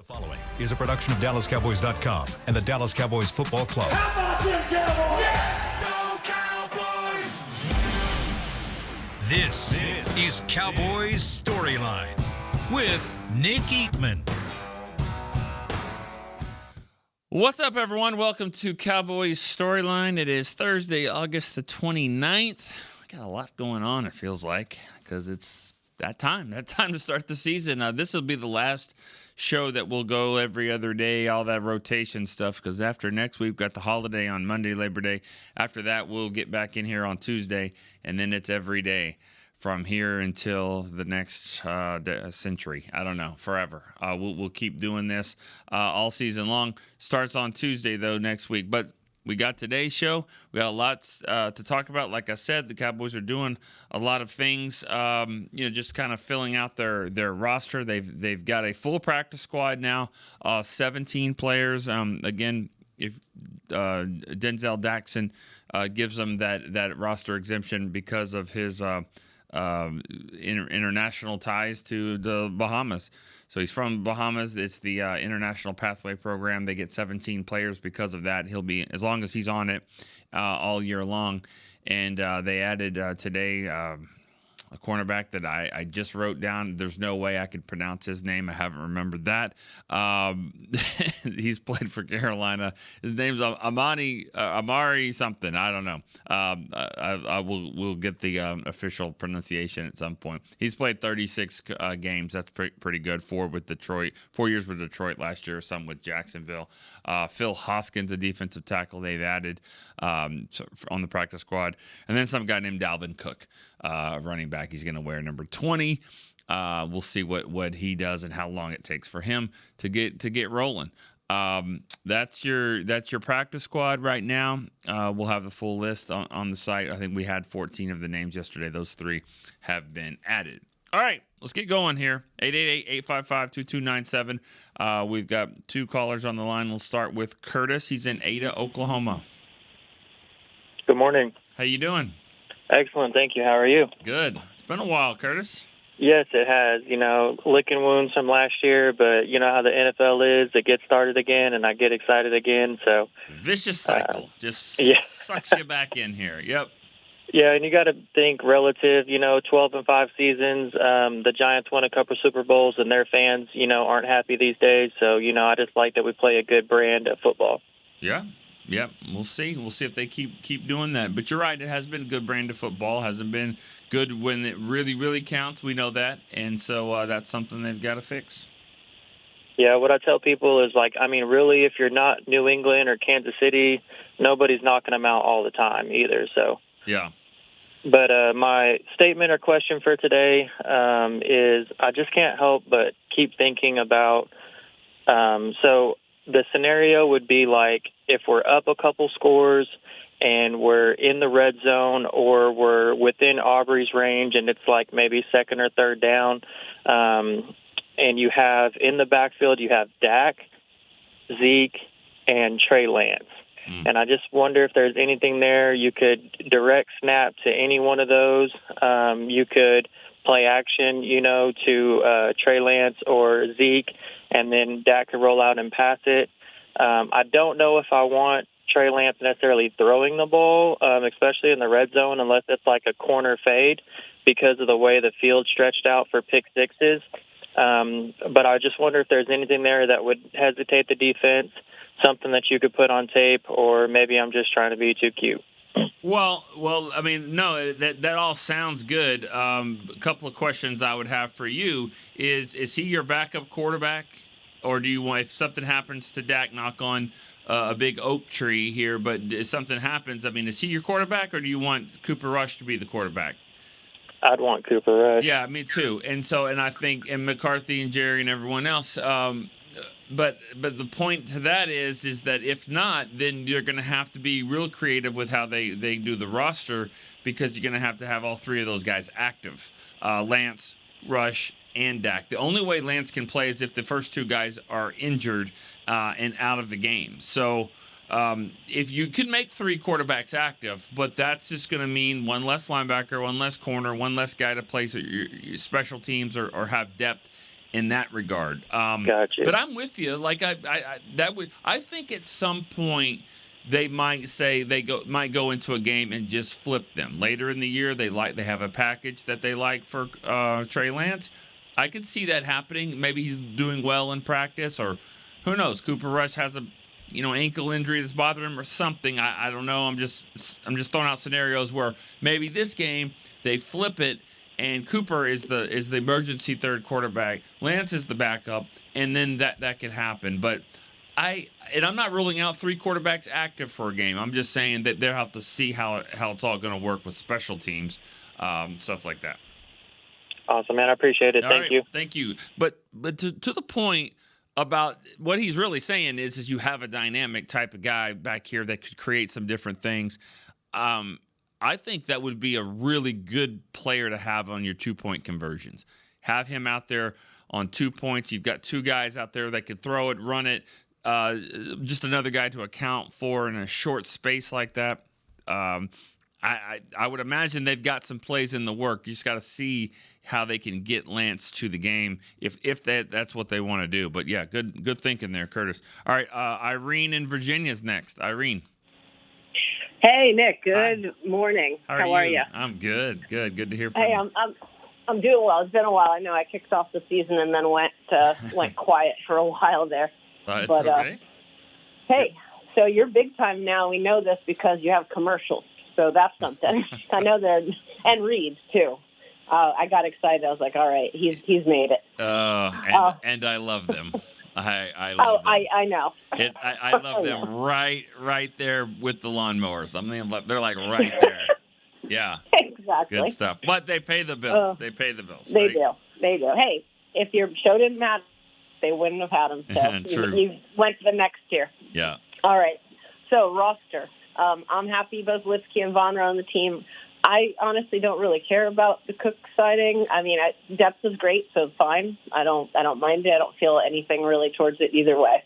Following is a production of DallasCowboys.com and the Dallas Cowboys Football Club. How about them Cowboys? Yeah! Go Cowboys! This is Cowboys Storyline with Nick Eatman. What's up, everyone? Welcome to Cowboys Storyline. It is Thursday, August the 29th. We got a lot going on, it feels like, because it's that time to start the season. This will be the last show that will go every other day, all that rotation stuff, because after next week, we've got the holiday on Monday, Labor Day. After that, we'll get back in here on Tuesday, and then it's every day from here until the next century. I don't know, forever. We'll keep doing this all season long. Starts on Tuesday, though, next week. But we got today's show. We got a lot to talk about. Like I said, the Cowboys are doing a lot of things, just kind of filling out their roster. They've got a full practice squad now, 17 players. Again, if Denzel Daxon gives them that roster exemption because of his international ties to the Bahamas. So he's from Bahamas. It's the International Pathway Program. They get 17 players because of that. He'll be, as long as he's on it, all year long. And they added today a cornerback that I just wrote down. There's no way I could pronounce his name. I haven't remembered that. He's played for Carolina. His name's Amari something. I don't know. We'll get the official pronunciation at some point. He's played 36 games. That's pretty good. 4 years with Detroit last year, some with Jacksonville. Phil Hoskins, a defensive tackle they've added on the practice squad. And then some guy named Dalvin Cook, running back. He's going to wear number 20. We'll see what he does and how long it takes for him to get rolling. That's your practice squad right now. We'll have the full list on the site. I think we had 14 of the names yesterday. Those 3 have been added. All right, let's get going here. 888-855-2297. We've got 2 callers on the line. We'll start with Curtis. He's in Ada, Oklahoma. Good morning. How you doing? Excellent, thank you. How are you? Good. It's been a while, Curtis. Yes, it has. Licking wounds from last year, but you know how the NFL is. It gets started again, and I get excited again. So vicious cycle. Just sucks you back in here. Yep. Yeah, and you got to think relative. 12-5 seasons. The Giants won a couple Super Bowls, and their fans, aren't happy these days. So, I just like that we play a good brand of football. Yeah. Yep, we'll see. We'll see if they keep doing that. But you're right, it has been a good brand of football. Hasn't been good when it really, really counts. We know that. And so that's something they've got to fix. Yeah, what I tell people is, really, if you're not New England or Kansas City, nobody's knocking them out all the time either. So yeah. But my statement or question for today is I just can't help but keep thinking about so the scenario would be like if we're up a couple scores and we're in the red zone or we're within Aubrey's range and it's like maybe second or third down, and you have in the backfield you have Dak, Zeke, and Trey Lance. And I just wonder if there's anything there. You could direct snap to any one of those. You could play action, to Trey Lance or Zeke, and then Dak could roll out and pass it. I don't know if I want Trey Lance necessarily throwing the ball, especially in the red zone, unless it's like a corner fade because of the way the field stretched out for pick sixes. But I just wonder if there's anything there that would hesitate the defense, something that you could put on tape, or maybe I'm just trying to be too cute. Well, I mean, no, that all sounds good. A couple of questions I would have for you is he your backup quarterback, or do you want, if something happens to Dak, knock on a big oak tree here, but if something happens, I mean, is he your quarterback, or do you want Cooper Rush to be the quarterback? I'd want Cooper Rush. Yeah, me too. And I think, and McCarthy and Jerry and everyone else. But the point to that is that if not, then you're going to have to be real creative with how they do the roster, because you're going to have all 3 of those guys active, Lance, Rush, and Dak. The only way Lance can play is if the first 2 guys are injured and out of the game. So if you could make 3 quarterbacks active, but that's just going to mean 1 less linebacker, 1 less corner, 1 less guy to play your special teams or have depth in that regard. Gotcha. But I'm with you. Like I think at some point they might say might go into a game and just flip them. Later in the year, they have a package that they like for Trey Lance. I could see that happening. Maybe he's doing well in practice, or who knows? Cooper Rush has a ankle injury that's bothering him or something. I don't know. I'm just throwing out scenarios where maybe this game they flip it and Cooper is the emergency third quarterback. Lance is the backup, and then that could happen. But I'm not ruling out 3 quarterbacks active for a game. I'm just saying that they'll have to see how it's all going to work with special teams, stuff like that. Awesome, man. I appreciate it. Thank you. Thank you. But to the point about what he's really saying is you have a dynamic type of guy back here that could create some different things. I think that would be a really good player to have on your 2-point conversions. Have him out there on 2 points. You've got 2 guys out there that could throw it, run it. Just another guy to account for in a short space like that. I would imagine they've got some plays in the work. You just got to see how they can get Lance to the game if that's what they want to do. But yeah, good thinking there, Curtis. All right, Irene in Virginia's next. Irene. Hey, Nick. Good morning. How are you? I'm good. Good to hear from you. you. I'm doing well. It's been a while. I know I kicked off the season and then went quiet for a while there. It's okay. Hey, so you're big time now. We know this because you have commercials. So that's something. I know and reads too. I got excited. I was like, all right, he's made it. And I love them. I love them. I know. I love them right there with the lawnmowers. I mean, they're like right there. Yeah. Exactly. Good stuff. But they pay the bills. They pay the bills. They do. Hey, if your show didn't matter, they wouldn't have had them. So True. You went to the next tier. Yeah. All right. So roster. I'm happy both Lipsky and Vaughn are on the team. I honestly don't really care about the Cook signing. I mean, depth is great, so it's fine. I don't mind it. I don't feel anything really towards it either way.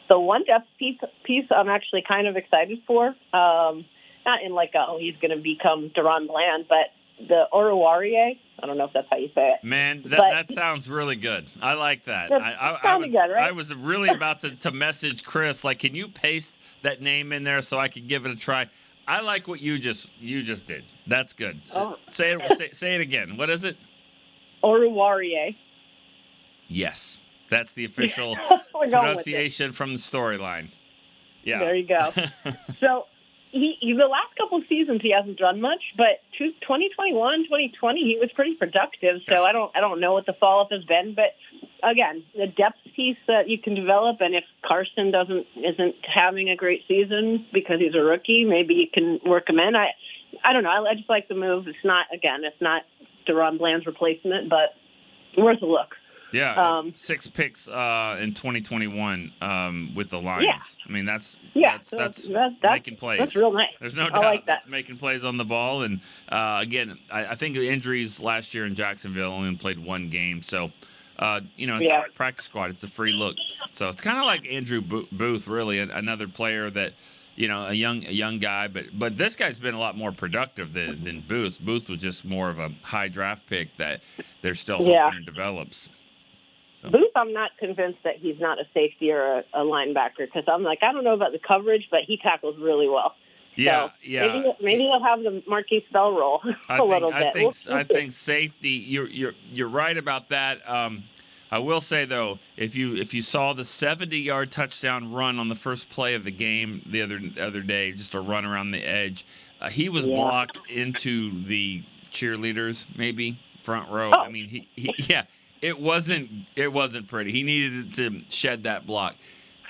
The one depth piece I'm actually kind of excited for. Not in he's going to become Deron Bland, but the Oruwariye. I don't know if that's how you say it. Man, that sounds really good. I like that. I was good, right? I was really about to message Chris, like, can you paste that name in there so I could give it a try? I like what you just did. That's good. Say it again. What is it? Oruwariye. Yes, that's the official pronunciation from the StoryLine. Yeah. There you go. So the last couple of seasons he hasn't done much, but 2021, 2020 he was pretty productive. So I don't know what the fall off has been, but again, the depth piece that you can develop, and if Carson isn't having a great season because he's a rookie, maybe you can work him in. I don't know. I just like the move. It's not Deron Bland's replacement, but worth a look. Yeah, 6 picks in 2021 with the Lions. Yeah. I mean, that's making plays. That's real nice. There's no doubt. I like that. That's making plays on the ball. And again, I think the injuries last year in Jacksonville only played 1 game. So, it's a practice squad. It's a free look. So it's kind of like Andrew Booth, really, another player that, a young guy. But this guy's been a lot more productive than Booth. Booth was just more of a high draft pick that they're still hoping to develops. So. Booth, I'm not convinced that he's not a safety or a linebacker because I'm like, I don't know about the coverage, but he tackles really well. Yeah, so yeah. Maybe he'll have the Marquise Bell role little bit. I think safety. You're right about that. I will say though, if you saw the 70-yard touchdown run on the first play of the game the other day, just a run around the edge, he was blocked into the cheerleaders, maybe front row. Oh. I mean, he It wasn't pretty. He needed to shed that block.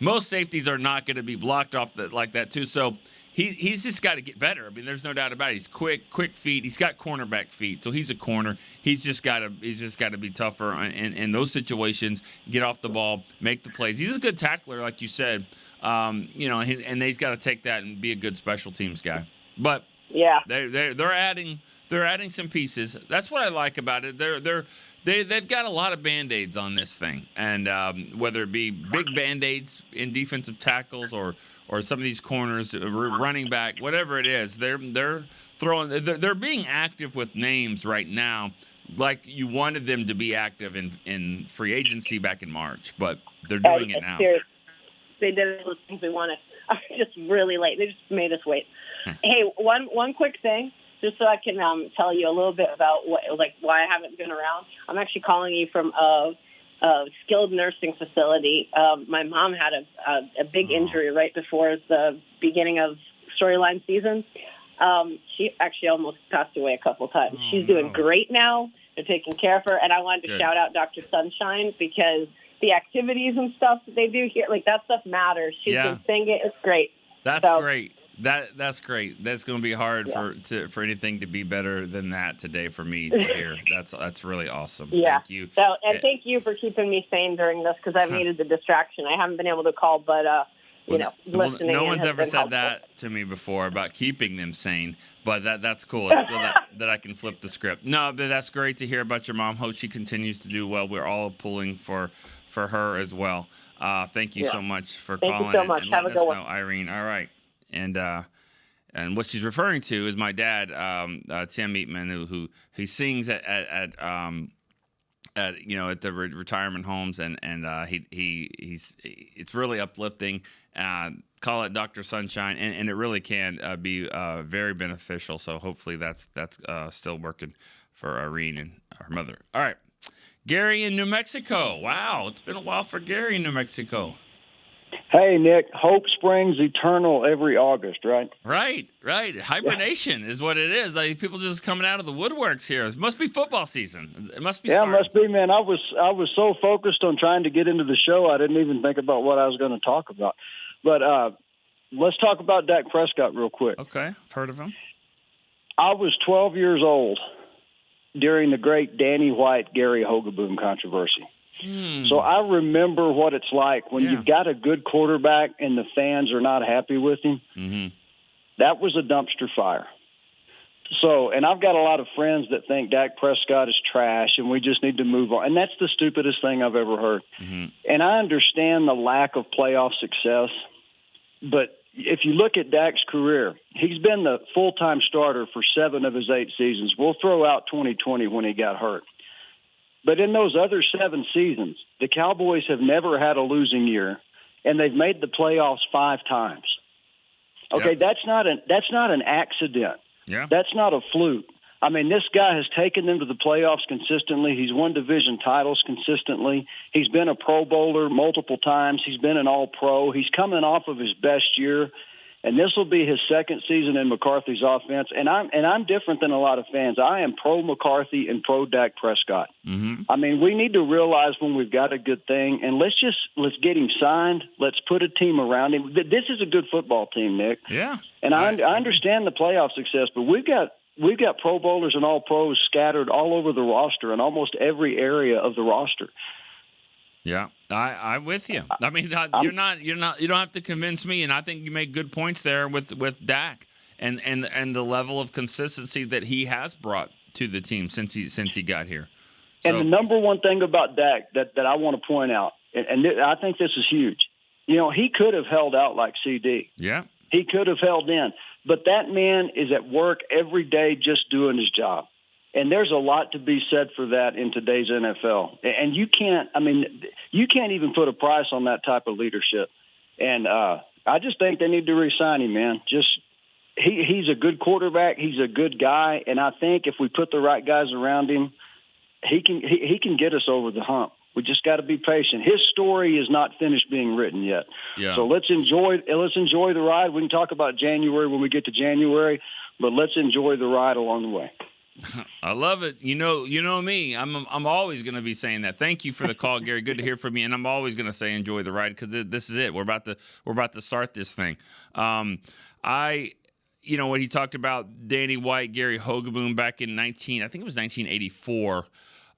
Most safeties are not going to be blocked off like that too. So he's just got to get better. I mean, there's no doubt about it. He's quick feet. He's got cornerback feet, so he's a corner. He's just got to be tougher in those situations. Get off the ball, make the plays. He's a good tackler, like you said. And he's got to take that and be a good special teams guy. But yeah, they're adding some pieces. That's what I like about it. They've got a lot of Band-Aids on this thing, and whether it be big Band-Aids in defensive tackles or some of these corners, running back, whatever it is, they're being active with names right now like you wanted them to be active in free agency back in March, but they're doing it now. Seriously. They did all the things we wanted. Just really late. They just made us wait. Hey, one quick thing, just so I can tell you a little bit about why I haven't been around. I'm actually calling you from a skilled nursing facility. My mom had a big injury right before the beginning of StoryLine season. She actually almost passed away a couple times. She's doing great now. They're taking care of her, and I wanted to shout out Dr. Sunshine because the activities and stuff that they do here, like that stuff matters. She can sing it. It's great. That's great. That's great. That's going to be hard for anything to be better than that today for me to hear. That's really awesome. Yeah. Thank you. So, and thank you for keeping me sane during this because I've needed the distraction. I haven't been able to call, but listening. No one's ever said helpful. that to me before about keeping them sane, but that's cool. It's cool that I can flip the script. No, but that's great to hear about your mom. Hope she continues to do well. We're all pulling for her as well. Thank you so much for calling. Thank you so much. And Have a good one, Irene. All right, and what she's referring to is my dad, Tim Eatman, who he sings at the retirement homes, and he's it's really uplifting. Call it Dr. Sunshine, and it really can be very beneficial. So hopefully that's still working for Irene and her mother. All right, Gary in New Mexico. Wow, it's been a while for Gary in New Mexico. Hey, Nick, hope springs eternal every August, right? Right. Hibernation is what it is. Like, people just coming out of the woodworks here. It must be football season. It must be starting. Yeah, it must be, man. I was so focused on trying to get into the show, I didn't even think about what I was going to talk about. But let's talk about Dak Prescott real quick. Okay, I've heard of him. I was 12 years old during the great Danny White, Gary Hogeboom controversy. So I remember what it's like when you've got a good quarterback and the fans are not happy with him. Mm-hmm. That was a dumpster fire. So, and I've got a lot of friends that think Dak Prescott is trash and we just need to move on. And that's the stupidest thing I've ever heard. Mm-hmm. And I understand the lack of playoff success, but if you look at Dak's career, he's been the full-time starter for 7 of his 8 seasons. We'll throw out 2020 when he got hurt. But in those other 7 seasons, the Cowboys have never had a losing year, and they've made the playoffs 5 times. Okay, that's not an accident. Yeah. That's not a fluke. I mean, this guy has taken them to the playoffs consistently. He's won division titles consistently. He's been a Pro Bowler multiple times. He's been an All-Pro. He's coming off of his best year. And this will be his second season in McCarthy's offense. And I'm different than a lot of fans. I am pro McCarthy and pro Dak Prescott. Mm-hmm. I mean, we need to realize when we've got a good thing, and let's get him signed. Let's put a team around him. This is a good football team, Nick. Yeah. And I understand the playoff success, but we've got Pro Bowlers and All Pros scattered all over the roster in almost every area of the roster. Yeah, I'm with you. I mean, you don't have to convince me, and I think you make good points there with Dak and the level of consistency that he has brought to the team since he got here. So, and the number one thing about Dak that I want to point out, and I think this is huge. You know, he could have held out like CD. Yeah, he could have held in, but that man is at work every day just doing his job. And there's a lot to be said for that in today's NFL. And you can't even put a price on that type of leadership. And I just think they need to re-sign him, man. He's a good quarterback. He's a good guy. And I think if we put the right guys around him, he can get us over the hump. We just got to be patient. His story is not finished being written yet. Yeah. So let's enjoy the ride. We can talk about January when we get to January, but let's enjoy the ride along the way. I love it. You know me. I'm always going to be saying that. Thank you for the call, Gary. Good to hear from you. And I'm always going to say enjoy the ride because this is it. We're about to start this thing. When he talked about Danny White, Gary Hogeboom back in 1984.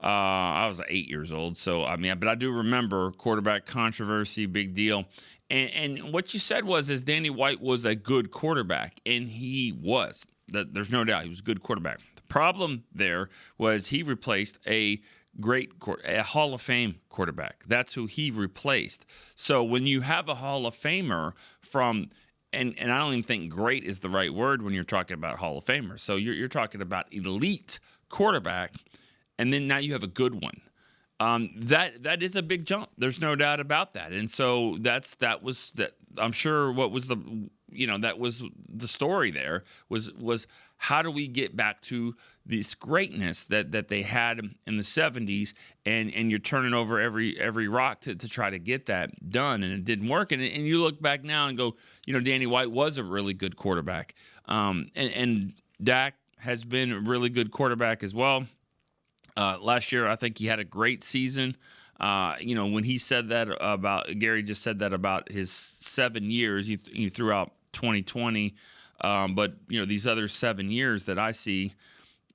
I was 8 years old, so but I do remember quarterback controversy, big deal. And what you said is Danny White was a good quarterback, and he was. There's no doubt he was a good quarterback. Problem there was he replaced a Hall of Fame quarterback. That's who he replaced. So when you have a Hall of Famer from, and I don't even think great is the right word when you're talking about Hall of Famers. So you're talking about elite quarterback. and then now you have a good one. That is a big jump. There's no doubt about that. And so that was I'm sure what was that was the story there was how do we get back to this greatness that they had in the 70s, and you're turning over every rock to try to get that done, and it didn't work. And you look back now and go, Danny White was a really good quarterback. And Dak has been a really good quarterback as well. Last year, I think he had a great season. When he said that about Gary, just said that about his 7 years, he threw out 2020, but these other 7 years that I see,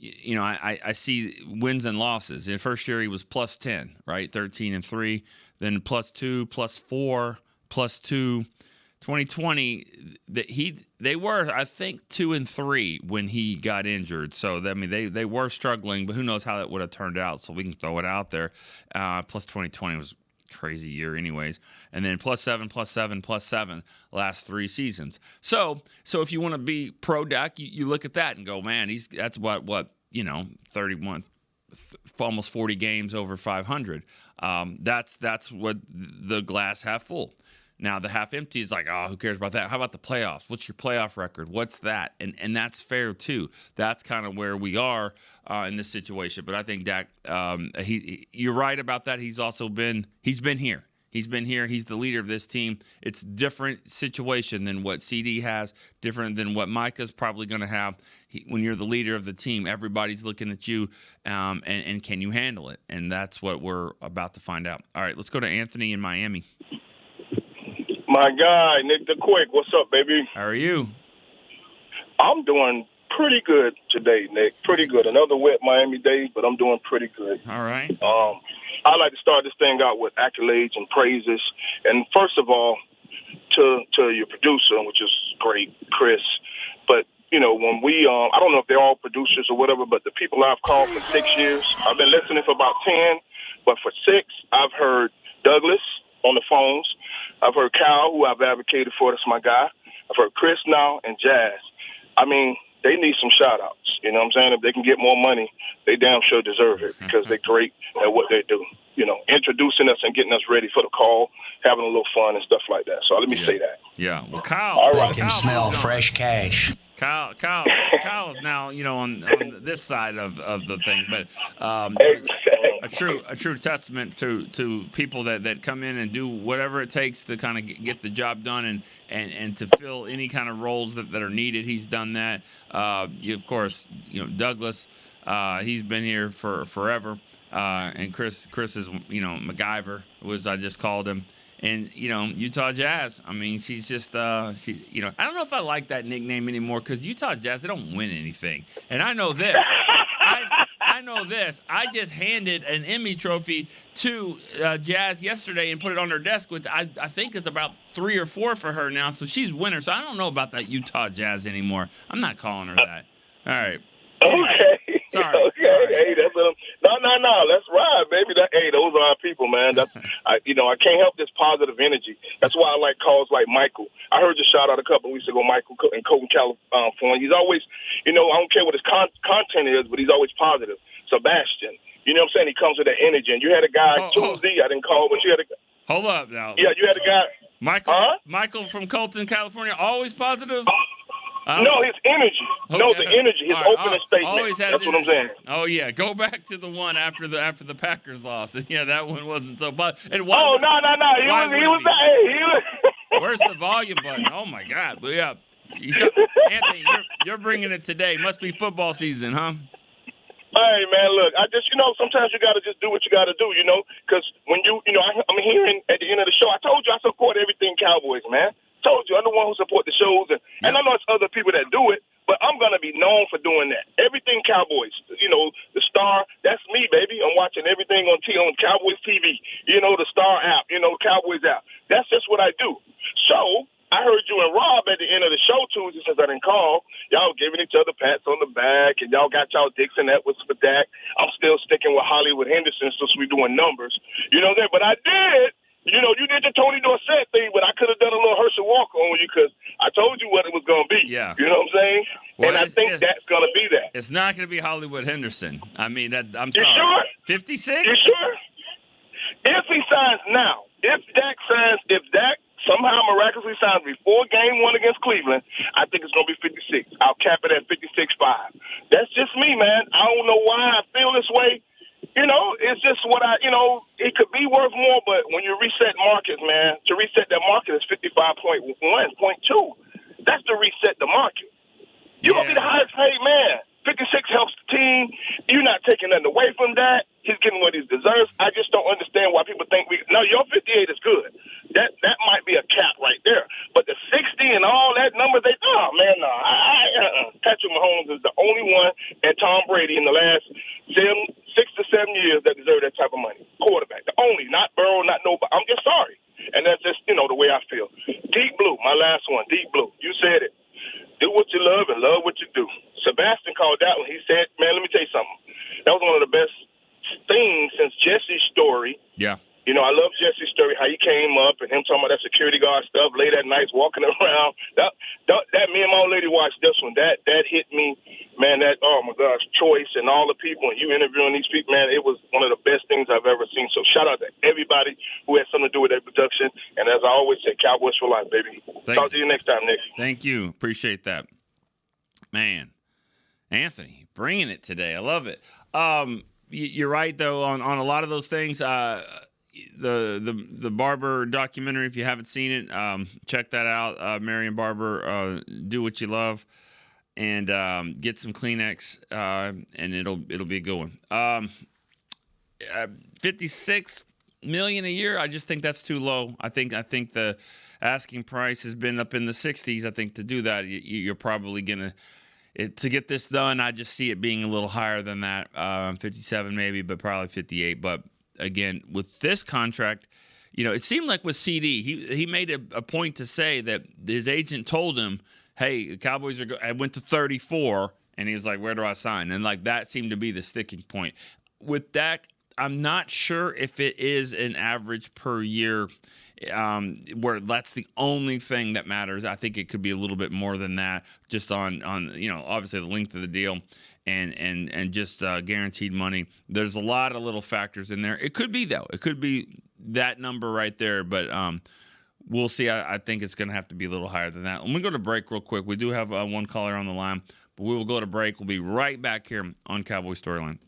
I see wins and losses. In the first year, he was plus 10, right, 13-3, then plus 2, plus 4, plus 2. 2020, they were, I think, 2-3 when he got injured. So they were struggling, but who knows how that would have turned out? So we can throw it out there. Plus 2020 was a crazy year, anyways. And then plus 7, plus 7, plus 7 last 3 seasons. So if you want to be pro Dak, you look at that and go, man, that's what 31, almost 40 games over 500. That's what the glass half full. Now, the half empty is like, oh, who cares about that? How about the playoffs? What's your playoff record? What's that? And that's fair, too. That's kind of where we are in this situation. But I think Dak, you're right about that. He's been here. He's been here. He's the leader of this team. It's a different situation than what CD has, different than what Micah's probably going to have. When you're the leader of the team, everybody's looking at you, and can you handle it? And that's what we're about to find out. All right, let's go to Anthony in Miami. My guy, Nick the Quick. What's up, baby? How are you? I'm doing pretty good today, Nick. Pretty good. Another wet Miami day, but I'm doing pretty good. All right. I like to start this thing out with accolades and praises. And first of all, to your producer, which is great, Chris. But, when we, I don't know if they're all producers or whatever, but the people I've called for 6 years, I've been listening for about 10, but for 6, I've heard Douglas on the phones. I've heard Cal, who I've advocated for. That's my guy. I've heard Chris now and Jazz. I mean, they need some shout-outs. You know what I'm saying? If they can get more money, they damn sure deserve it because they're great at what they do. Introducing us and getting us ready for the call, having a little fun and stuff like that. So let me say that. Yeah. Well, Kyle. All right. They can smell fresh cash. Kyle is now, on this side of the thing, but a true testament to people that come in and do whatever it takes to kind of get the job done and to fill any kind of roles that are needed. He's done that. Of course, Douglas, he's been here for forever, and Chris is MacGyver, was I just called him. And, Utah Jazz, I mean, she's just, I don't know if I like that nickname anymore because Utah Jazz, they don't win anything. And I know this. I know this. I just handed an Emmy trophy to Jazz yesterday and put it on her desk, which I think is about 3 or 4 for her now. So she's winner. So I don't know about that Utah Jazz anymore. I'm not calling her that. All right. Okay. Sorry. Okay. Sorry. Hey, that's no. Let's ride, baby. Those are our people, man. That's I can't help this positive energy. That's why I like calls like Michael. I heard your shout out a couple of weeks ago, Michael in Colton, California. He's always, I don't care what his content is, but he's always positive. Sebastian, you know what I'm saying? He comes with that energy. And you had a guy Tuesday. I didn't call, but you had a. Hold up now. Yeah, you had a guy. Michael from Colton, California, always positive. No, his energy. Okay. No, the energy. His opening statement. Always has That's what I'm saying. Oh yeah, go back to the one after the Packers loss. Yeah, that one wasn't so bad. And He was. Where's the volume button? Oh my God! But yeah, Anthony, you're bringing it today. Must be football season, huh? Hey man, look, I just sometimes you got to just do what you got to do, because when I'm hearing at the end of the show, I told you I support everything Cowboys, man. Told you I'm the one who support the shows, and I know it's other people that do it, but I'm gonna be known for doing that. Everything Cowboys, the Star, that's me, baby. I'm watching everything on Cowboys TV, the Star app, Cowboys app. That's just what I do. So I heard you and Rob at the end of the show Tuesday, since I didn't call. Y'all giving each other pats on the back, and y'all got y'all Dixon that was for Dak. I'm still sticking with Hollywood Henderson since we're doing numbers, but I did You know, you did the Tony Dorsett thing, but I could have done a little Herschel Walker on you because I told you what it was going to be. Yeah. You know what I'm saying? Well, and I think that's going to be that. It's not going to be Hollywood Henderson. I mean, I'm You sorry. sure? 56? You sure? If he signs now, if Dak somehow miraculously signs before game 1 against Cleveland, I think it's going to be 56. I'll cap it at 56.5. That's just me, man. I don't know why I feel this way. You know, it's just what it could be worth more, but when you reset markets, man, to reset that market is 55.1.2. That's to reset the market. You're going to be the highest paid man. 56 helps the team. You're not taking nothing away from that. He's getting what he deserves. I just don't understand why people think your 58 is good. That might be a cap right there. But the 60 and all that number, Patrick Mahomes is the only one, and Tom Brady in the last 6 to 7 years that deserve that type of money. Quarterback. The only, not Burrow, not nobody. I'm just sorry. And that's just, the way I feel. Deep Blue, my last one, Deep Blue. You said it. Do what you love and love what you do. Sebastian called that one. He said, man, let me tell you something. That was one of the best things since Jesse's story. Yeah. I love Jesse's story, how he came up and him talking about that security guard stuff late at night, walking around. That me and my old lady watched this one. That hit me, man. That, oh my gosh, choice and all the people and you interviewing these people, man. It was one of the best things I've ever seen. So shout out to everybody who had something to do with that production. And as I always say, Cowboys for life, baby. Talk to you next time, Nick. Thank you. Appreciate that, man. Anthony, bringing it today. I love it. You're right though on a lot of those things. The Barber documentary, if you haven't seen it, check that out. Marion Barber, do what you love, and get some Kleenex, and it'll be a good one. $56 million a year, I just think that's too low. I think the asking price has been up in the 60s. I think to do that, you're probably gonna. To get this done, I just see it being a little higher than that, 57 maybe, but probably 58. But again, with this contract, it seemed like with CD, he made a point to say that his agent told him, hey, the Cowboys I went to 34, and he was like, where do I sign? And like that seemed to be the sticking point. With Dak, I'm not sure if it is an average per year where that's the only thing that matters. I think it could be a little bit more than that, just on obviously the length of the deal and just guaranteed money. There's a lot of little factors in there. It could be though. It could be that number right there, but we'll see. I think it's going to have to be a little higher than that. Let me go to break real quick. We do have one caller on the line, but we will go to break. We'll be right back here on Cowboy Storyline.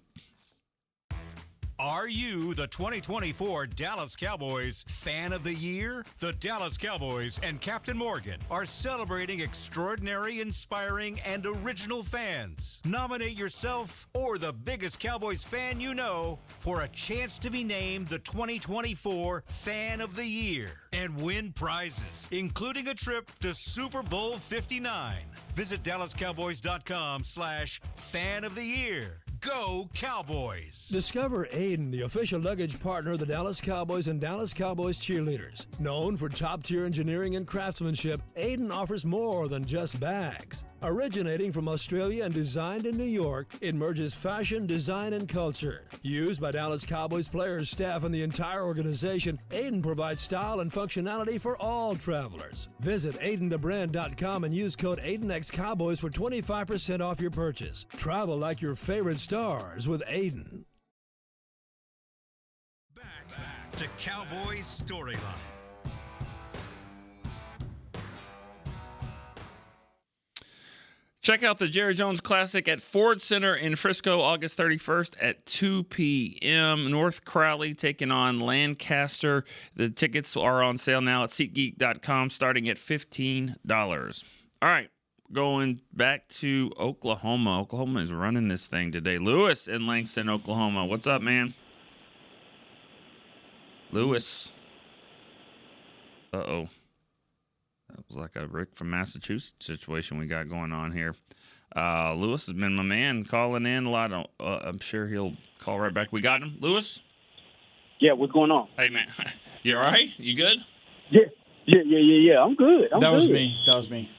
Are you the 2024 Dallas Cowboys Fan of the Year? The Dallas Cowboys and Captain Morgan are celebrating extraordinary, inspiring, and original fans. Nominate yourself or the biggest Cowboys fan you know for a chance to be named the 2024 Fan of the Year and win prizes, including a trip to Super Bowl 59. Visit DallasCowboys.com/Fan of the Year. Go Cowboys! Discover Aiden, the official luggage partner of the Dallas Cowboys and Dallas Cowboys cheerleaders. Known for top-tier engineering and craftsmanship, Aiden offers more than just bags. Originating from Australia and designed in New York, it merges fashion, design, and culture. Used by Dallas Cowboys players, staff, and the entire organization, Aiden provides style and functionality for all travelers. Visit AidenTheBrand.com and use code AidenXCowboys for 25% off your purchase. Travel like your favorite stars with Aiden. Back to Cowboy Storyline. Check out the Jerry Jones Classic at Ford Center in Frisco, August 31st at 2 p.m. North Crowley taking on Lancaster. The tickets are on sale now at SeatGeek.com starting at $15. All right, going back to Oklahoma. Oklahoma is running this thing today. Lewis in Langston, Oklahoma. What's up, man? Lewis. Uh-oh. That was like a Rick from Massachusetts situation we got going on here. Lewis has been my man calling in a lot. I'm sure he'll call right back. We got him, Lewis? Yeah, what's going on? Hey, man. You all right? You good? Yeah. I'm good. That was me.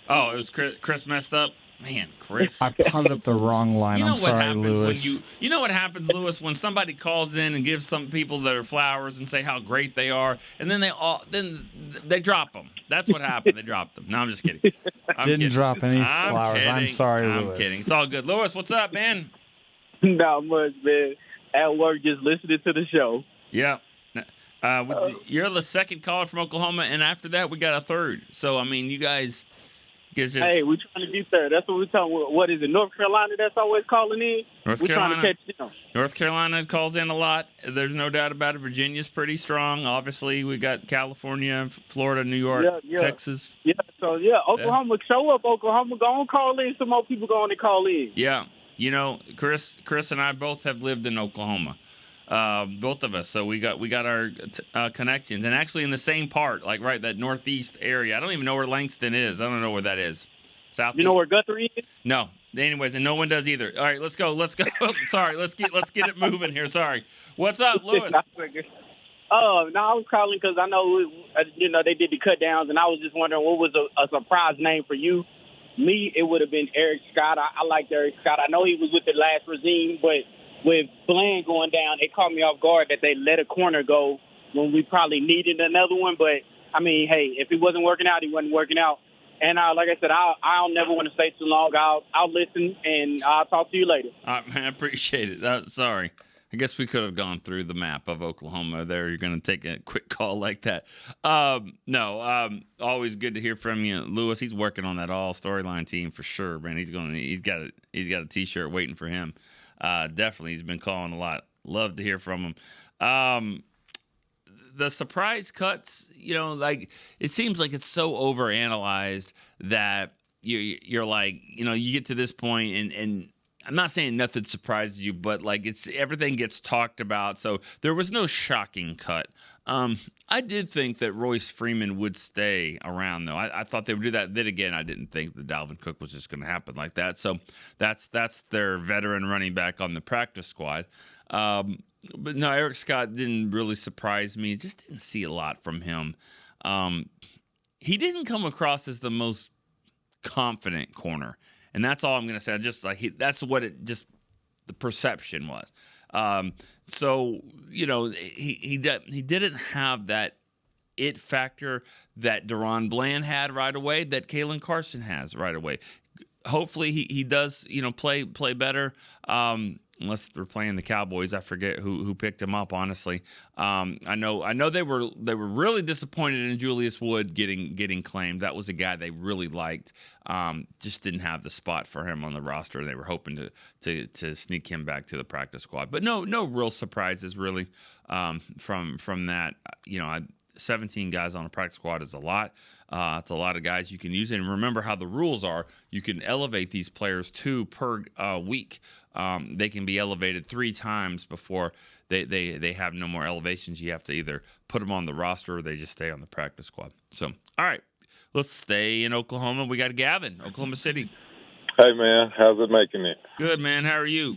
Oh, it was Chris messed up? Man, Chris. I punted up the wrong line. I'm sorry, Lewis. You know what happens, Lewis, when somebody calls in and gives some people their flowers and say how great they are, and then they drop them. That's what happened. They dropped them. No, I'm just kidding. Didn't drop any flowers. I'm sorry, Lewis. I'm kidding. It's all good. Lewis, what's up, man? Not much, man. At work, just listening to the show. Yeah. You're the second caller from Oklahoma, and after that, we got a third. So, I mean, you guys just... Hey, we're trying to be third. That's what we're talking about. What is it, North Carolina that's always calling in? North Carolina. Trying to catch them. North Carolina calls in a lot. There's no doubt about it. Virginia's pretty strong. Obviously, we got California, Florida, New York, Texas. Yeah, so, Oklahoma, show up, Oklahoma. Go on, call in. Some more people go on and call in. Yeah. You know, Chris and I both have lived in Oklahoma. Both of us, so we got our connections, and actually in the same part, like that northeast area. I don't even know where Langston is. I don't know where that is. South. You know where Guthrie is? No. Anyways, and no one does either. All right, let's go. Sorry, let's get it moving here. Sorry. What's up, Lewis? No, I was calling because I know they did the cut downs, and I was just wondering what was a surprise name for you. Me, it would have been Eric Scott. I liked Eric Scott. I know he was with the last regime, but with Bland going down, it caught me off guard that they let a corner go when we probably needed another one. But, I mean, hey, if he wasn't working out, he wasn't working out. And like I said, I'll never want to stay too long. I'll listen, and I'll talk to you later. All right, man, I appreciate it. Sorry. I guess we could have gone through the map of Oklahoma there. You're going to take a quick call like that. Always good to hear from you, Lewis. He's working on that all StoryLine team for sure, man. He's got a T-shirt waiting for him. Definitely, he's been calling a lot. Love to hear from him. The surprise cuts, it seems like it's so overanalyzed that you're like, you get to this point and I'm not saying nothing surprises you, but everything gets talked about. So there was no shocking cut. I did think that Royce Freeman would stay around, though. I thought they would do that. Then again, I didn't think that Dalvin Cook was just going to happen like that. So that's their veteran running back on the practice squad. But no, Eric Scott didn't really surprise me. Just didn't see a lot from him. He didn't come across as the most confident corner. And that's all I'm going to say. That's what the perception was. He didn't have that it factor that Deron Bland had right away, that Kalen Carson has right away. Hopefully he does, play better. Unless we're playing the Cowboys, I forget who picked him up. Honestly, I know they were really disappointed in Julius Wood getting claimed. That was a guy they really liked. Just didn't have the spot for him on the roster. They were hoping to sneak him back to the practice squad. But no real surprises really from that. 17 guys on a practice squad is a lot. It's a lot of guys you can use. And remember how the rules are. You can elevate these players 2 per week. They can be elevated 3 times before they have no more elevations. You have to either put them on the roster or they just stay on the practice squad. So, all right, let's stay in Oklahoma. We got Gavin, Oklahoma City. Hey, man. How's it making it? Good, man. How are you?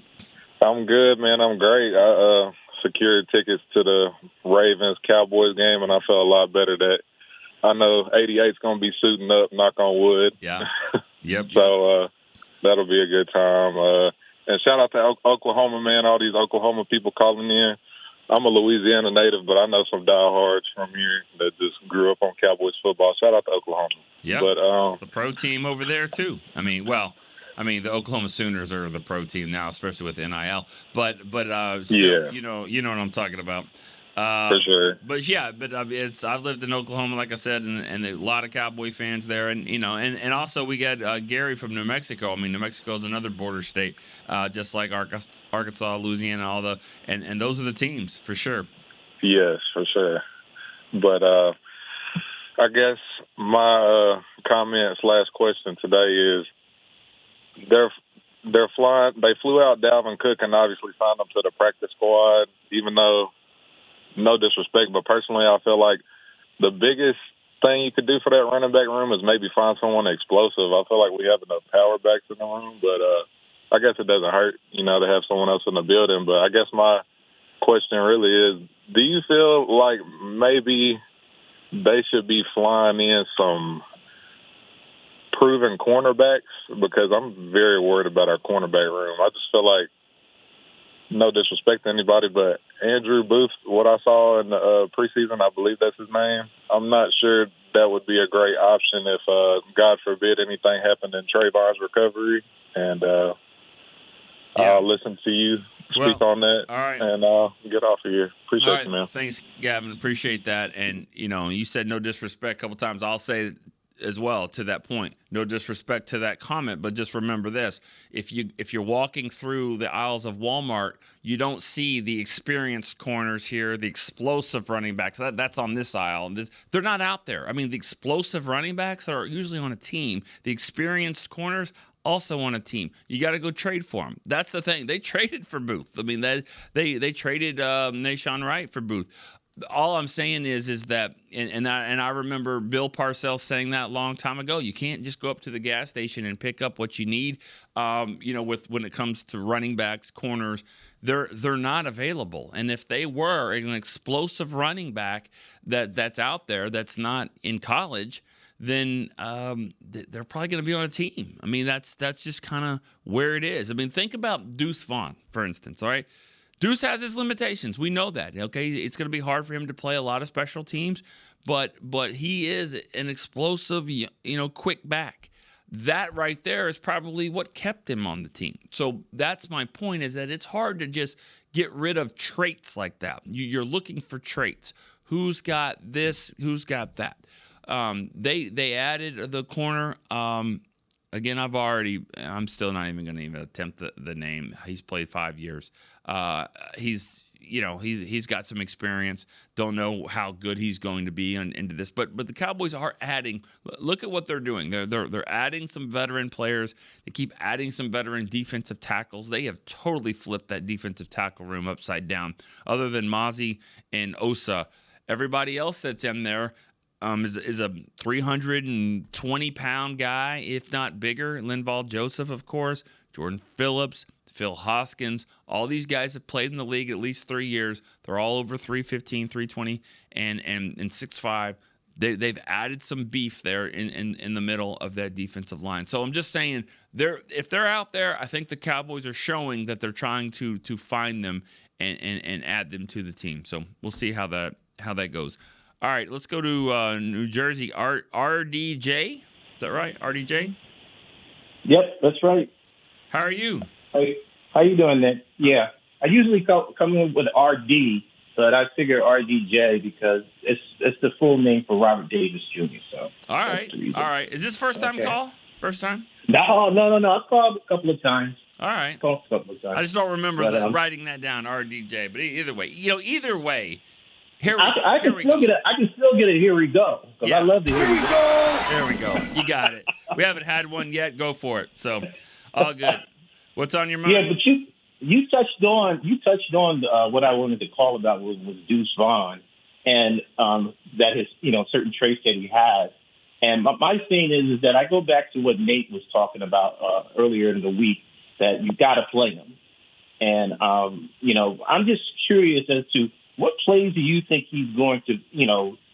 I'm good, man. I'm great. I secured tickets to the Ravens-Cowboys game, and I felt a lot better that I know 88's going to be suiting up, knock on wood. Yeah. Yep. So that'll be a good time. And shout out to Oklahoma, man, all these Oklahoma people calling in. I'm a Louisiana native, but I know some diehards from here that just grew up on Cowboys football. Shout out to Oklahoma. Yeah, it's the pro team over there, too. The Oklahoma Sooners are the pro team now, especially with NIL. But still, yeah. you know what I'm talking about. For sure. I've lived in Oklahoma, like I said, and a lot of Cowboy fans there, and also we got Gary from New Mexico. New Mexico is another border state, just like Arkansas, Louisiana, and those are the teams for sure. Yes, for sure. But I guess my comment/question today is they're flying. They flew out Dalvin Cook and obviously signed him to the practice squad, even though. No disrespect, but personally, I feel like the biggest thing you could do for that running back room is maybe find someone explosive. I feel like we have enough power backs in the room, but I guess it doesn't hurt, to have someone else in the building. But I guess my question really is, do you feel like maybe they should be flying in some proven cornerbacks, because I'm very worried about our cornerback room. I just feel like, no disrespect to anybody, but Andrew Booth, what I saw in the preseason, I believe that's his name. I'm not sure that would be a great option if, God forbid, anything happened in Trayvon's recovery. And I'll listen to you speak on that. All right. And get off of here. Appreciate you, man. Thanks, Gavin. Appreciate that. And, you said no disrespect a couple times. I'll say as well to that point, no disrespect to that comment, but just remember this: if you're walking through the aisles of Walmart, you don't see the experienced corners here, the explosive running backs. That's on this aisle. They're not out there. I mean, the explosive running backs are usually on a team. The experienced corners also on a team. You got to go trade for them. That's the thing. They traded for Booth. I mean, they traded Nashawn Wright for Booth. All I'm saying is that, and I remember Bill Parcells saying that a long time ago. You can't just go up to the gas station and pick up what you need. When it comes to running backs, corners, they're not available. And if they were an explosive running back that's out there that's not in college, then they're probably going to be on a team. I mean, that's just kind of where it is. I mean, think about Deuce Vaughn, for instance. All right. Deuce has his limitations. We know that. Okay, it's going to be hard for him to play a lot of special teams, but he is an explosive, quick back. That right there is probably what kept him on the team. So that's my point: is that it's hard to just get rid of traits like that. You're looking for traits. Who's got this? Who's got that? They added the corner. Again, I'm still not even going to even attempt the name. He's played 5 years. He's got some experience. Don't know how good he's going to be into this, but the Cowboys are adding. Look at what they're doing. They're adding some veteran players. They keep adding some veteran defensive tackles. They have totally flipped that defensive tackle room upside down. Other than Mozzie and Osa, everybody else that's in there is a 320-pound guy, if not bigger. Linval Joseph, of course, Jordan Phillips, Phil Hoskins. All these guys have played in the league at least 3 years. They're all over 315, 320, and 6'5". They've added some beef there in the middle of that defensive line. So I'm just saying, if they're out there, I think the Cowboys are showing that they're trying to find them and add them to the team. So we'll see how that goes. All right, let's go to New Jersey. RDJ, is that right? RDJ? Yep, that's right. How are you? How you doing, Nick? Yeah, I usually come in with RD, but I figure RDJ because it's the full name for Robert Davis Jr. So. All right. Is this first time call? First time? No. I've called a couple of times. All right. Called a couple of times. I just don't remember writing that down, RDJ. But either way. I can still get a here we go, because I love the here we go. There we go. You got it. We haven't had one yet. Go for it. So, all good. What's on your mind? Yeah, but you touched on what I wanted to call about was Deuce Vaughn, and that his certain traits that he has. And my thing is that I go back to what Nate was talking about earlier in the week, that you got to play him. And I'm just curious as to what plays do you think he's going to,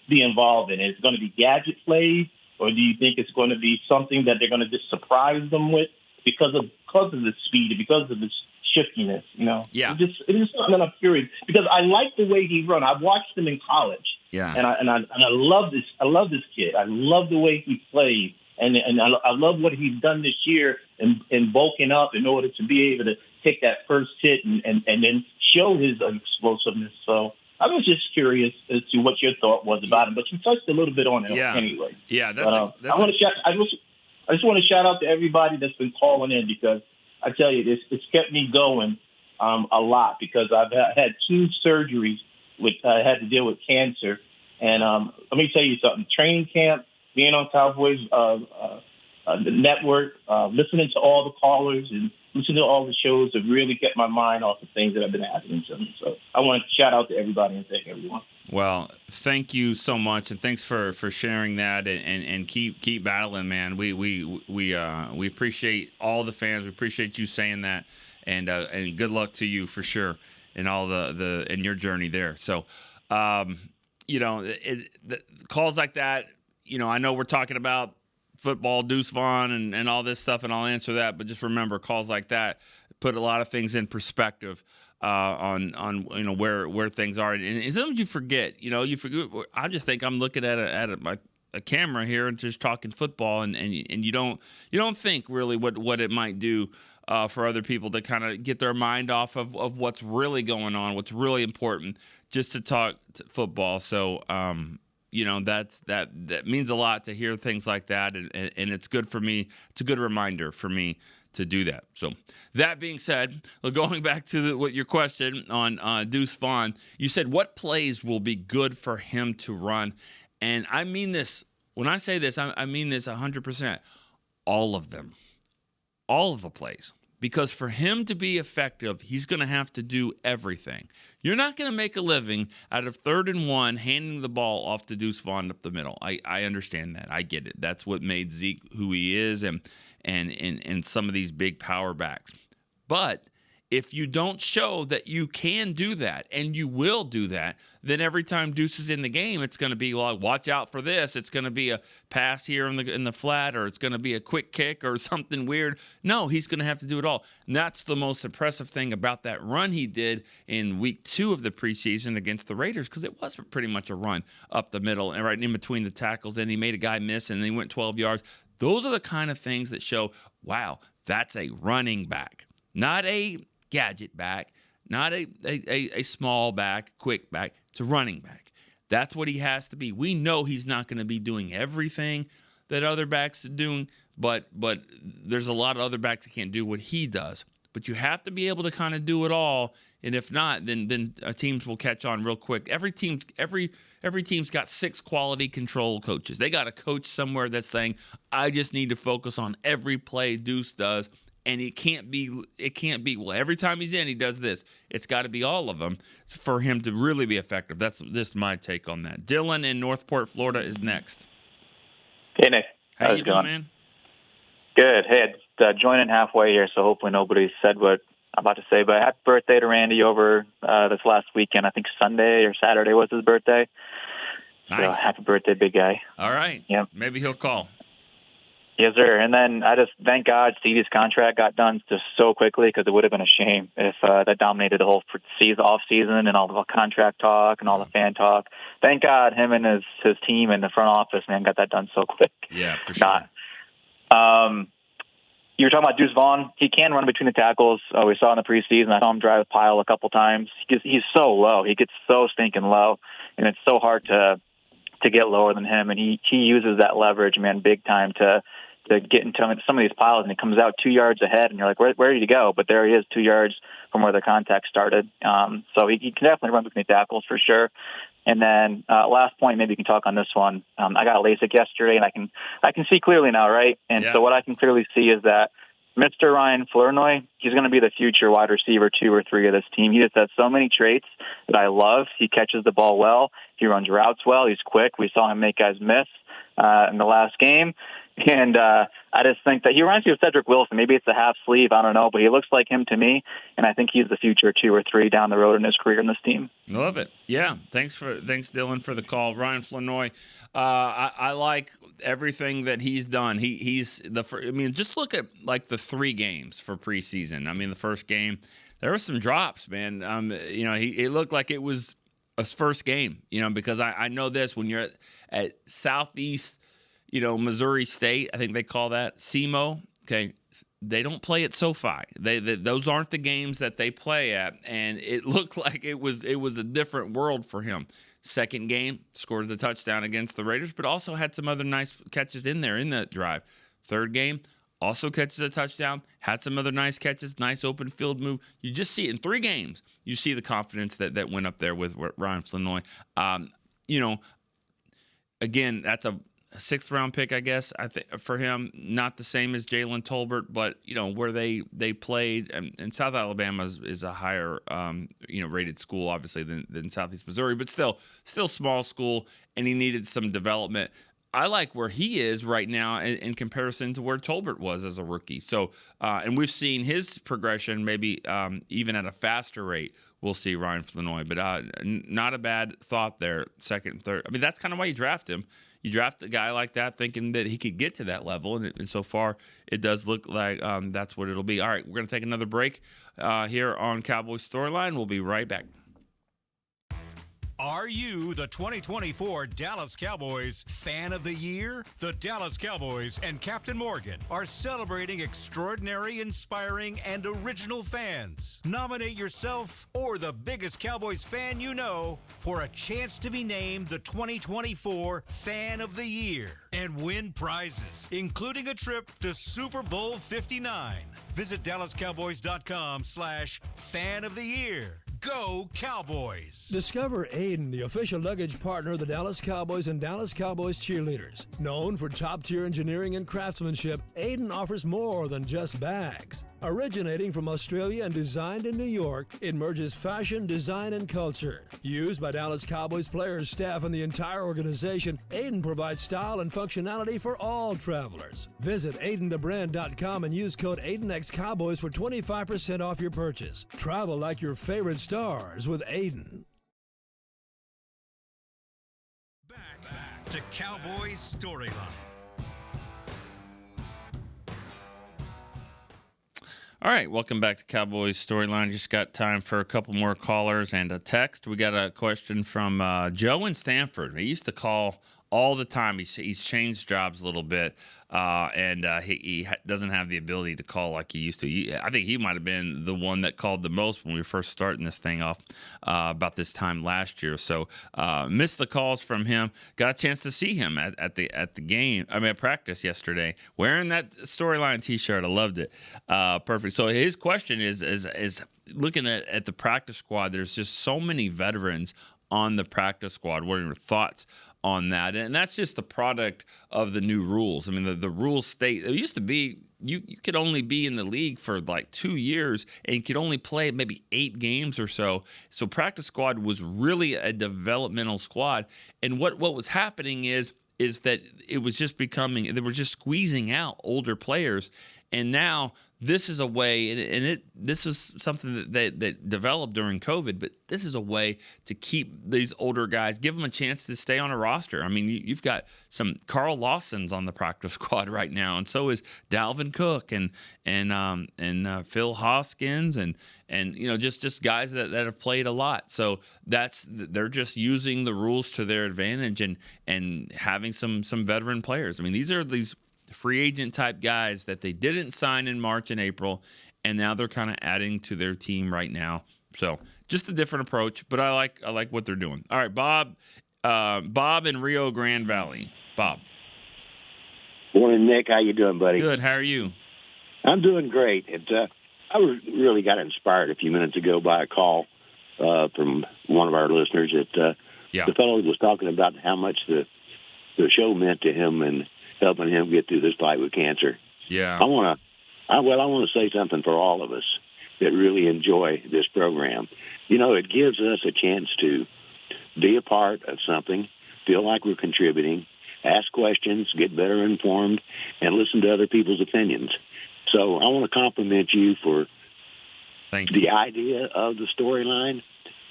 be involved in? Is it going to be gadget plays, or do you think it's going to be something that they're going to just surprise them with because of the speed, because of the shiftiness? Yeah. It is something that I'm curious, because I like the way he runs. I've watched him in college, yeah, and I love this. I love this kid. I love the way he plays, and I love what he's done this year in bulking up in order to be able to take that first hit and then show his explosiveness. So I was just curious as to what your thought was about him, but you touched a little bit on it anyway. Yeah, I just want to shout out to everybody that's been calling in, because I tell you, it's kept me going a lot, because I've had 2 surgeries I had to deal with cancer. And let me tell you something, training camp, being on Cowboys the network, listening to all the callers and listening to all the shows have really kept my mind off the things that have been happening to me. So I want to shout out to everybody and thank everyone. Well, thank you so much, and thanks for sharing that, and keep battling, man. We appreciate all the fans. We appreciate you saying that, and good luck to you for sure in all the in your journey there. So, the calls like that, I know we're talking about football, Deuce Vaughn, and all this stuff, and I'll answer that. But just remember, calls like that put a lot of things in perspective on where things are. And sometimes you forget. You forget. I just think I'm looking at a camera here and just talking football, and you don't think really what it might do for other people to kind of get their mind off of what's really going on, what's really important, just to talk football. So that means a lot to hear things like that, and it's good for me. It's a good reminder for me to do that. So that being said, going back to your question on Deuce Vaughn, you said what plays will be good for him to run, and I mean this. When I say this, I mean this 100%. All of them. All of the plays. Because for him to be effective, he's going to have to do everything. You're not going to make a living out of 3rd and 1 handing the ball off to Deuce Vaughn up the middle. I understand that. I get it. That's what made Zeke who he is and some of these big power backs. But if you don't show that you can do that and you will do that, then every time Deuce is in the game, it's going to be, well, watch out for this. It's going to be a pass here in the flat, or it's going to be a quick kick or something weird. No, he's going to have to do it all. And that's the most impressive thing about that run he did in week 2 of the preseason against the Raiders, because it was pretty much a run up the middle and right in between the tackles, and he made a guy miss, and then he went 12 yards. Those are the kind of things that show, wow, that's a running back, not a gadget back, not a small back, quick back. It's a running back. That's what he has to be. We know he's not going to be doing everything that other backs are doing, but there's a lot of other backs that can't do what he does. But you have to be able to kind of do it all, and if not, then teams will catch on real quick. Every team's got 6 quality control coaches. They got a coach somewhere that's saying, I just need to focus on every play Deuce does. And it can't be, well, every time he's in, he does this. It's got to be all of them for him to really be effective. That's just my take on that. Dylan in Northport, Florida is next. Hey, Nick. How you doing, man? Good. Hey, joining halfway here, so hopefully nobody said what I'm about to say. But happy birthday to Randy over this last weekend. I think Sunday or Saturday was his birthday. Nice. So happy birthday, big guy. All right. Yep. Maybe he'll call. Yes, sir. And then I just thank God CD's contract got done just so quickly, because it would have been a shame if that dominated the whole off season and all the contract talk and all the fan talk. Thank God him and his team and the front office, man, got that done so quick. Yeah, for sure. You were talking about Deuce Vaughn. He can run between the tackles. We saw in the preseason. I saw him drive a pile a couple times. He's so low. He gets so stinking low, and it's so hard to get lower than him. And he uses that leverage, man, big time to get into some of these piles, and he comes out 2 yards ahead, and you're like, where did he go? But there he is, 2 yards from where the contact started. So he can definitely run between tackles for sure. And then last point, maybe you can talk on this one. I got LASIK yesterday, and I can see clearly now, right? And so what I can clearly see is that Mr. Ryan Flournoy, he's going to be the future wide receiver 2 or 3 of this team. He just has so many traits that I love. He catches the ball well. He runs routes well. He's quick. We saw him make guys miss in the last game. And I just think that he reminds me of Cedric Wilson. Maybe it's a half sleeve, I don't know, but he looks like him to me, and I think he's the future 2 or 3 down the road in his career in this team. Love it. Yeah, thanks Dylan for the call. Ryan Flournoy, I like everything that he's done. Just look at like the 3 games for preseason. I mean, the first game, there were some drops, man. It looked like it was a first game, because I know this, when you're at Southeast, Missouri State, I think they call that SEMO. Okay, they don't play at SoFi. Those aren't the games that they play at, and it looked like it was a different world for him. Second game, scored the touchdown against the Raiders, but also had some other nice catches in there in that drive. Third game, also catches a touchdown, had some other nice catches, nice open field move. You just see it in 3 games. You see the confidence that went up there with Ryan Flournoy. Again, that's a 6th round pick, I guess. I think for him, not the same as Jalen Tolbert, but where they played, and South Alabama is a higher rated school, obviously, than Southeast Missouri, but still small school, and he needed some development. I like where he is right now in comparison to where Tolbert was as a rookie. So, and we've seen his progression maybe even at a faster rate. We'll see Ryan Flournoy, but not a bad thought there, 2nd and 3rd. I mean, that's kind of why you draft him. you draft a guy like that thinking that he could get to that level, and so far it does look like that's what it'll be. All right, we're going to take another break here on Cowboys Storyline. We'll be right back. Are you the 2024 Dallas Cowboys Fan of the Year? The Dallas Cowboys and Captain Morgan are celebrating extraordinary, inspiring, and original fans. Nominate yourself or the biggest Cowboys fan you know for a chance to be named the 2024 Fan of the Year and win prizes, including a trip to Super Bowl 59. Visit DallasCowboys.com/Fan of the Year. Go Cowboys! Discover Aiden, the official luggage partner of the Dallas Cowboys and Dallas Cowboys cheerleaders. Known for top-tier engineering and craftsmanship, Aiden offers more than just bags. Originating from Australia and designed in New York, it merges fashion, design, and culture. Used by Dallas Cowboys players, staff, and the entire organization, Aiden provides style and functionality for all travelers. Visit AidenTheBrand.com and use code AidenXCowboys for 25% off your purchase. Travel like your favorite stars with Aiden. Back to Cowboys Storyline. All right, welcome back to Cowboys Storyline. Just got time for a couple more callers and a text. We got a question from Joe in Stanford. He used to call all the time. He's changed jobs a little bit, and he doesn't have the ability to call like he used to. I think he might have been the one that called the most when we were first starting this thing off about this time last year. So missed the calls from him. Got a chance to see him at the game. At practice yesterday, wearing that Storyline T-shirt. I loved it. Perfect. So his question is looking at the practice squad. There's just so many veterans on the practice squad. What are your thoughts on that? And that's just the product of the new rules. I mean, the rules state it used to be you could only be in the league for like 2 years and you could only play maybe 8 games or so. So practice squad was really a developmental squad. And what was happening is that it was just becoming, they were just squeezing out older players. And now this is a way, and this is something that developed during COVID, but this is a way to keep these older guys, give them a chance to stay on a roster. I mean, you've got some Carl Lawson's on the practice squad right now, and so is Dalvin Cook and Phil Hoskins and just guys that have played a lot. So they're just using the rules to their advantage and having some veteran players. I mean, these are these free agent type guys that they didn't sign in March and April, and now they're kind of adding to their team right now. So just a different approach, but I like what they're doing. All right, Bob in Rio Grande Valley. Bob. Morning, Nick. How you doing, buddy? Good. How are you? I'm doing great. I really got inspired a few minutes ago by a call from one of our listeners. The fellow was talking about how much the show meant to him and helping him get through this fight with cancer. Yeah. I want to say something for all of us that really enjoy this program. It gives us a chance to be a part of something, feel like we're contributing, ask questions, get better informed, and listen to other people's opinions. So I want to compliment you for the idea of the Storyline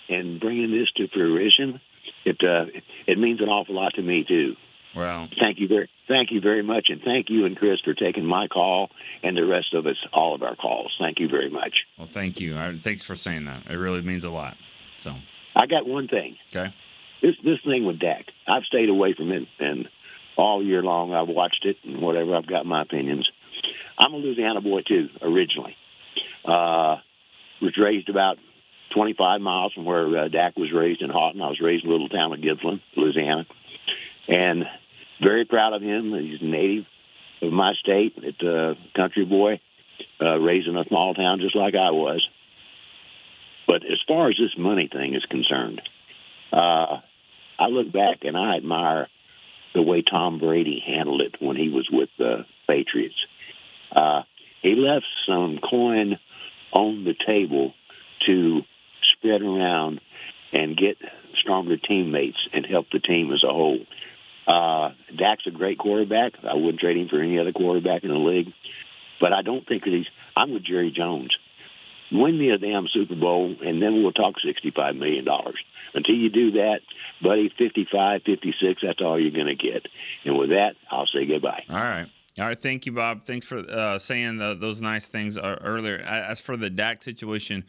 and bringing this to fruition. It means an awful lot to me, too. Wow. Thank you very much, and thank you and Chris for taking my call and the rest of us, all of our calls. Thank you very much. Well, thank you. Thanks for saying that. It really means a lot. So I got one thing. Okay. This thing with Dak, I've stayed away from it, and all year long I've watched it and whatever. I've got my opinions. I'm a Louisiana boy too, originally. Was raised about 25 miles from where Dak was raised in Houghton. I was raised in a little town of Gippsland, Louisiana. And very proud of him. He's a native of my state. It's a country boy, raised in a small town just like I was. But as far as this money thing is concerned, I look back and I admire the way Tom Brady handled it when he was with the Patriots. He left some coin on the table to spread around and get stronger teammates and help the team as a whole. Dak's a great quarterback. I wouldn't trade him for any other quarterback in the league. But I don't think that I'm with Jerry Jones. Win me a damn Super Bowl, and then we'll talk $65 million. Until you do that, buddy, 55, 56, that's all you're going to get. And with that, I'll say goodbye. All right. Thank you, Bob. Thanks for saying those nice things earlier. As for the Dak situation,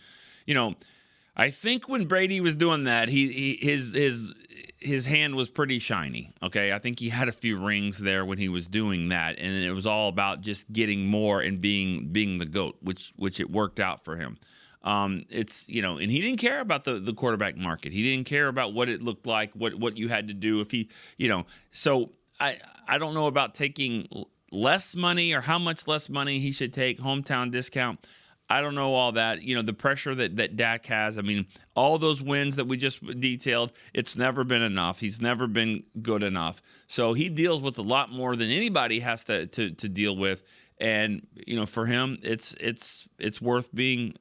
I think when Brady was doing that, his hand was pretty shiny. Okay, I think he had a few rings there when he was doing that, and it was all about just getting more and being the GOAT, which it worked out for him. And he didn't care about the quarterback market. He didn't care about what it looked like, what you had to do if he, So I don't know about taking less money or how much less money he should take, hometown discount. I don't know all that. The pressure that Dak has. I mean, all those wins that we just detailed, it's never been enough. He's never been good enough. So he deals with a lot more than anybody has to deal with. And, for him, it's worth being,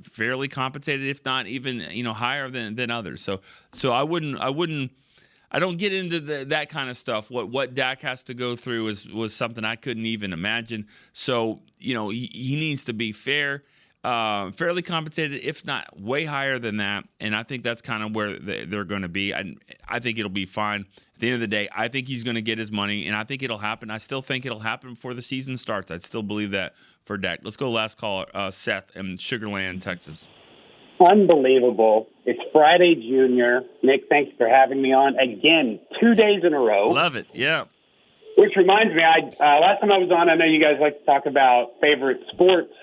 fairly compensated, if not even, higher than others. So I don't get into that kind of stuff. What Dak has to go through was something I couldn't even imagine. So, he needs to be fairly compensated, if not way higher than that. And I think that's kind of where they're going to be. I think it'll be fine. At the end of the day, I think he's going to get his money, and I think it'll happen. I still think it'll happen before the season starts. I still believe that for Dak. Let's go last caller, Seth in Sugar Land, Texas. Unbelievable. It's Friday, Junior. Nick, thanks for having me on again, 2 days in a row. Love it, yeah. Which reminds me, last time I was on, I know you guys like to talk about favorite sports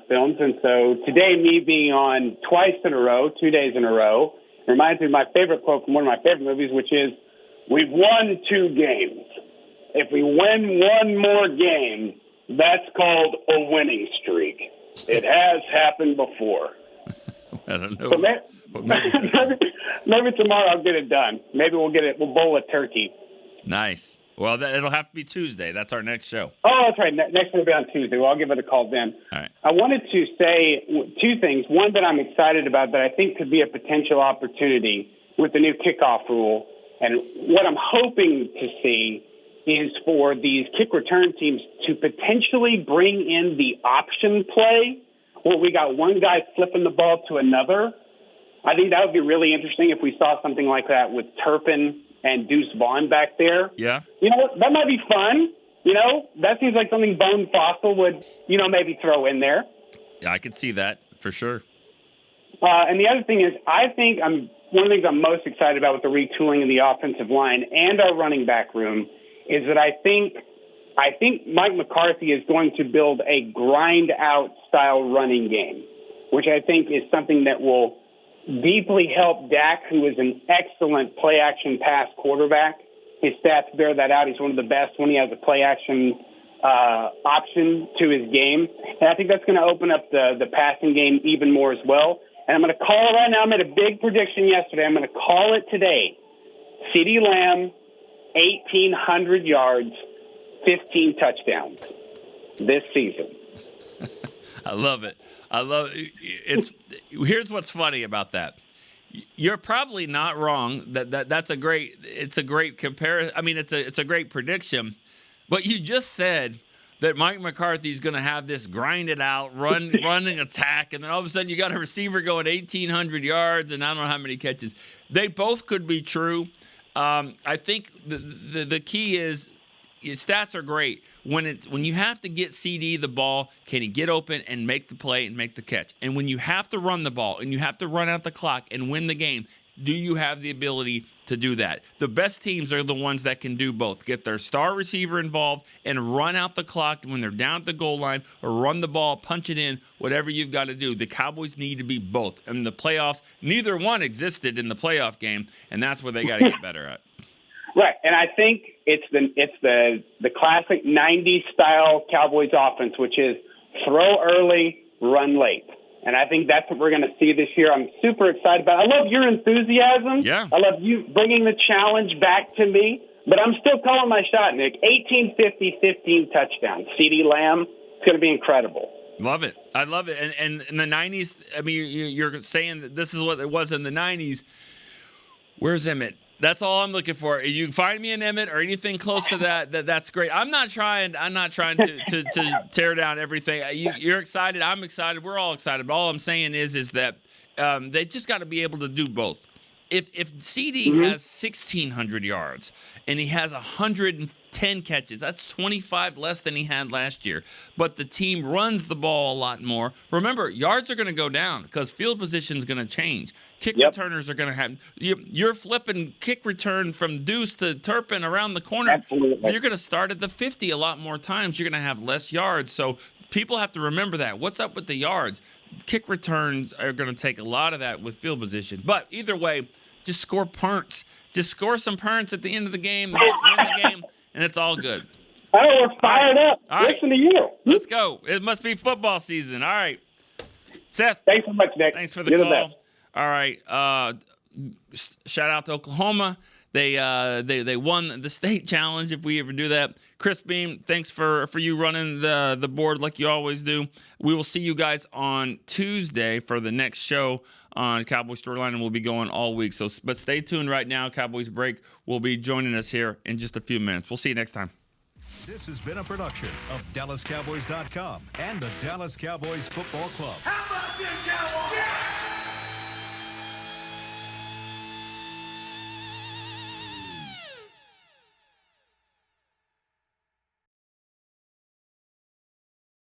films, and so today, me being on twice in a row, 2 days in a row, reminds me of my favorite quote from one of my favorite movies, which is, "We've won 2 games. If we win one more game, that's called a winning streak. It has happened before." I don't know. So maybe tomorrow I'll get it done. Maybe we'll bowl a turkey. Nice. Well, it'll have to be Tuesday. That's our next show. Oh, that's right. Next one will be on Tuesday. Well, I'll give it a call then. All right. I wanted to say 2 things. One that I'm excited about that I think could be a potential opportunity with the new kickoff rule. And what I'm hoping to see is for these kick return teams to potentially bring in the option play where we got one guy flipping the ball to another. I think that would be really interesting if we saw something like that with Turpin and Deuce Vaughn back there. Yeah. That might be fun. That seems like something Bone Fossil would, maybe throw in there. Yeah, I could see that for sure. And the other thing is, I think one of the things I'm most excited about with the retooling of the offensive line and our running back room is that I think Mike McCarthy is going to build a grind-out style running game, which I think is something that will deeply help Dak, who is an excellent play-action pass quarterback. His stats bear that out. He's one of the best when he has a play-action option to his game. And I think that's going to open up the passing game even more as well. And I'm going to call it right now. I made a big prediction yesterday. I'm going to call it today. CeeDee Lamb, 1,800 yards, 15 touchdowns this season. I love it. Here's what's funny about that. You're probably not wrong. It's a great comparison. I mean, it's a great prediction. But you just said that Mike McCarthy's going to have this grinded out running attack, and then all of a sudden you got a receiver going 1,800 yards and I don't know how many catches. They both could be true. I think the key is, stats are great. When you have to get CD the ball, can he get open and make the play and make the catch? And when you have to run the ball and you have to run out the clock and win the game, do you have the ability to do that? The best teams are the ones that can do both. Get their star receiver involved and run out the clock when they're down at the goal line, or run the ball, punch it in, whatever you've got to do. The Cowboys need to be both. In the playoffs, neither one existed in the playoff game, and that's where they got to get better at. Right, and I think it's the classic 90s style Cowboys offense, which is throw early, run late. And I think that's what we're going to see this year. I'm super excited about it. I love your enthusiasm. Yeah. I love you bringing the challenge back to me. But I'm still calling my shot, Nick. 1850, 15 touchdowns. CeeDee Lamb, it's going to be incredible. Love it. I love it. And in the 90s, I mean, you're saying that this is what it was in the 90s. Where's Emmett? That's all I'm looking for. You can find me an Emmett or anything close to that's great. I'm not trying to tear down everything. You're excited. I'm excited. We're all excited. But all I'm saying is that they just got to be able to do both. If CD has 1,600 yards and he has 110 catches, that's 25 less than he had last year. But the team runs the ball a lot more. Remember, yards are going to go down because field position is going to change. Kick returners are going to have you're flipping kick return from Deuce to Turpin around the corner. Absolutely. You're going to start at the 50 a lot more times. You're going to have less yards. So people have to remember that. What's up with the yards? Kick returns are going to take a lot of that with field position. But either way, just score punts. Just score some punts at the end of the game, win the game, and it's all good. Oh, we're fired up. Listen to you. Let's go. It must be football season. All right. Seth. Thanks so much, Nick. Thanks for the call. All right. Shout out to Oklahoma. They won the state challenge, if we ever do that. Chris Beam, thanks for you running the board like you always do. We will see you guys on Tuesday for the next show on Cowboys Storyline, and we'll be going all week. But stay tuned right now. Cowboys Break will be joining us here in just a few minutes. We'll see you next time. This has been a production of DallasCowboys.com and the Dallas Cowboys Football Club. How about this, Cowboys?